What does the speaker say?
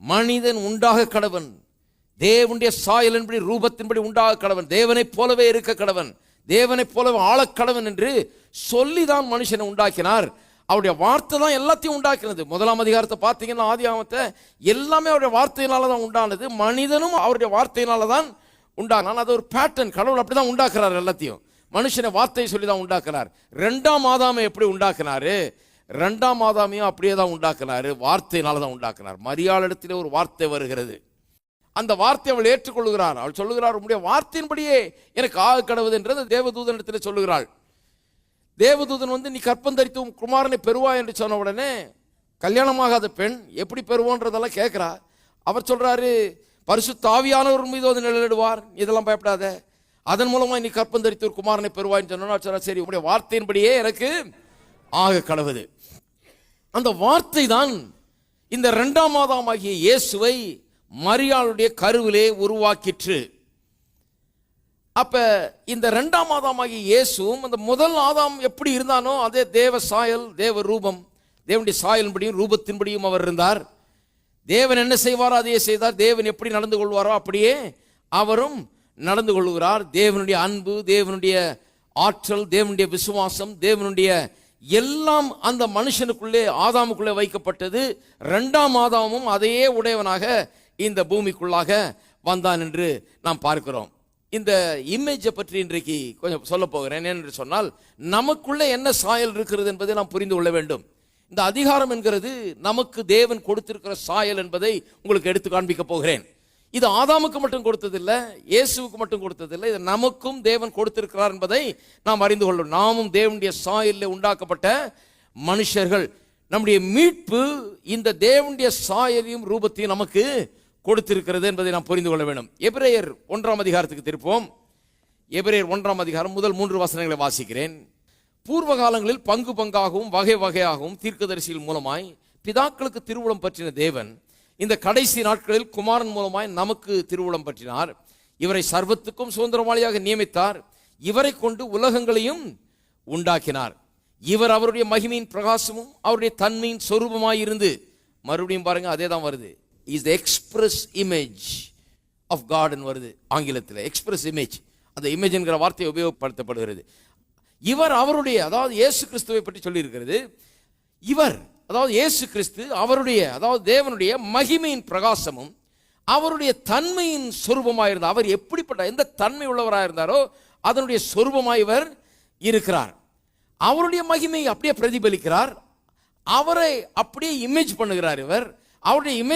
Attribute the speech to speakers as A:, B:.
A: மனிதன் உண்டாக கடவன், தேவனுடைய சாயலின்படி ரூபத்தின்படி உண்டாக கடவன், தேவனைப் போலவே இருக்க கடவன், தேவனைப் போலவே ஆளக்கடவன் என்று சொல்லிதான் மனுஷனை உண்டாக்கினார். அவருடைய வார்த்தை தான் எல்லாத்தையும் உண்டாக்கினது. 1ஆம் அதிகாரத்தை பார்த்தீங்கன்னா ஆதியாகமத்தை எல்லாமே அவருடைய வார்த்தையினால தான் உண்டானது. மனிதனும் அவருடைய வார்த்தையினால தான் உண்டாக்கினான். அது ஒரு பேட்டர்ன். கடவுள் அப்படி தான் உண்டாக்குறார். எல்லாத்தையும் மனுஷனை வார்த்தையை சொல்லி தான் உண்டாக்குறார். 2ஆம் ஆதாமை எப்படி உண்டாக்குனாரு? 2ஆம் ஆதாமையும் அப்படியே தான் உண்டாக்குனாரு, வார்த்தையினால தான் உண்டாக்குனார். மரியாளிடத்திலே ஒரு வார்த்தை வருகிறது. அந்த வார்த்தை அவள் ஏற்றுக்கொள்கிறார். அவள் சொல்லுகிறார், உம்முடைய வார்த்தையின்படியே எனக்கு ஆக கடவுது என்றது தேவதூதனிடத்தில் சொல்லுகிறாள். தேவதூதன் நீ கற்பந்தரித்து உன் குமாரனை பெறுவாய் என்று சொன்ன உடனே கல்யாணமாகாத பெண் எப்படி பெறுவோன்றதெல்லாம் கேட்கிறா. அவர் சொல்றாரு, பரிசுத்த ஆவியானவர் மீது அது நிழலிடுவார், இதெல்லாம் பயப்படாத, அதன் மூலமா நீ கற்பந்தரித்து ஒரு குமாரனை பெறுவாய்ன்னு சொன்னா, சரி உங்களுடைய வார்த்தையின்படியே எனக்கு ஆக கடவுது. அந்த வார்த்தை தான் இந்த 2ஆம் ஆதாமாகிய இயேசுவை மரியாளுடைய கருவிலே உருவாக்கிற்று. அப்ப இந்த 2ஆம் ஆதாமாகிய இயேசுவும் அந்த முதல் ஆதாம் எப்படி இருந்தானோ அதே தேவ சாயல், தேவ ரூபம், தேவனுடைய சாயலின்படியும் ரூபத்தின்படியும் அவர் இருந்தார். தேவன் என்ன செய்வாரோ அதையே செய்தார். தேவன் எப்படி நடந்து கொள்வாரோ அப்படியே அவரும் நடந்து கொள்கிறார். தேவனுடைய அன்பு, தேவனுடைய ஆற்றல், தேவனுடைய விசுவாசம், தேவனுடைய எல்லாம் அந்த மனுஷனுக்குள்ளே ஆதாமுக்குள்ளே வைக்கப்பட்டது. 2ஆம் ஆதாமும் அதையே உடையவனாக இந்த பூமிக்குள்ளாக வந்தான் என்று நாம் பார்க்கிறோம். இந்த இமேஜை பற்றி இன்றைக்கு கொஞ்சம் சொல்ல போகிறேன். என்று சொன்னால் நமக்குள்ளே என்ன சாயல் இருக்கிறது என்பதை நாம் புரிந்து கொள்ள வேண்டும். இந்த அதிகாரம் என்கிறது நமக்கு தேவன் கொடுத்திருக்கிற சாயல் என்பதை உங்களுக்கு எடுத்து காண்பிக்க போகிறேன். இது ஆதாமுக்கு மட்டும் கொடுத்ததில்லை, இயேசுவுக்கு மட்டும் கொடுத்ததில்லை, இது நமக்கும் தேவன் கொடுத்திருக்கிறார் என்பதை நாம் அறிந்து கொள்ளும். நாமும் தேவனுடைய சாயலில் உண்டாக்கப்பட்ட மனுஷர்கள். நம்முடைய மீட்பு இந்த தேவனுடைய சாயலையும் ரூபத்தையும் நமக்கு கொடுத்திருக்கிறது என்பதை நாம் புரிந்து கொள்ள வேண்டும். எபிரேயர் 1ஆம் அதிகாரத்துக்கு திருப்போம். எபிரேயர் 1ஆம் அதிகாரம் முதல் 3 வசனங்களை வாசிக்கிறேன். பூர்வ காலங்களில் பங்கு பங்காகவும் வகை வகையாகவும் தீர்க்கதரிசிகள் மூலமாய் பிதாக்களுக்கு திருவுளம் பற்றின தேவன் இந்த கடைசி நாட்களில் குமாரன் மூலமாய் நமக்கு திருவுளம் பற்றினார். இவரை சர்வத்துக்கும் சுதந்திரவாளியாக நியமித்தார். இவரை கொண்டு உலகங்களையும் உண்டாக்கினார். இவர் அவருடைய மகிமையின் பிரகாசமும் அவருடைய தன்மையின் சொரூபமாயிருந்து, மறுபடியும் பாருங்க அதே தான் வருது, is the express image of God ன்னு வருது ஆங்கிலத்தில். எக்ஸ்பிரஸ் இமேஜ், அந்த இமேஜ் என்கிற வார்த்தை உபயோகப்படுத்தப்படுகிறது. இவர் அவருடைய, அதாவது இயேசு கிறிஸ்துவை பற்றி சொல்லி இருக்கிறது. இவர், அதாவது இயேசு கிறிஸ்து அவருடைய, அதாவது தேவனுடைய மகிமையின் பிரகாசமும் அவருடைய தன்மையின் சொரூபமாக இருந்தார். அவர் எப்படிப்பட்ட எந்த தன்மை உள்ளவராக இருந்தாரோ அதனுடைய சொரூபமாக இவர் இருக்கிறார். அவருடைய மகிமை அப்படியே பிரதிபலிக்கிறார். அவரை அப்படியே இமேஜ் பண்ணுகிறார். இவர் அவருடைய இமேஜ்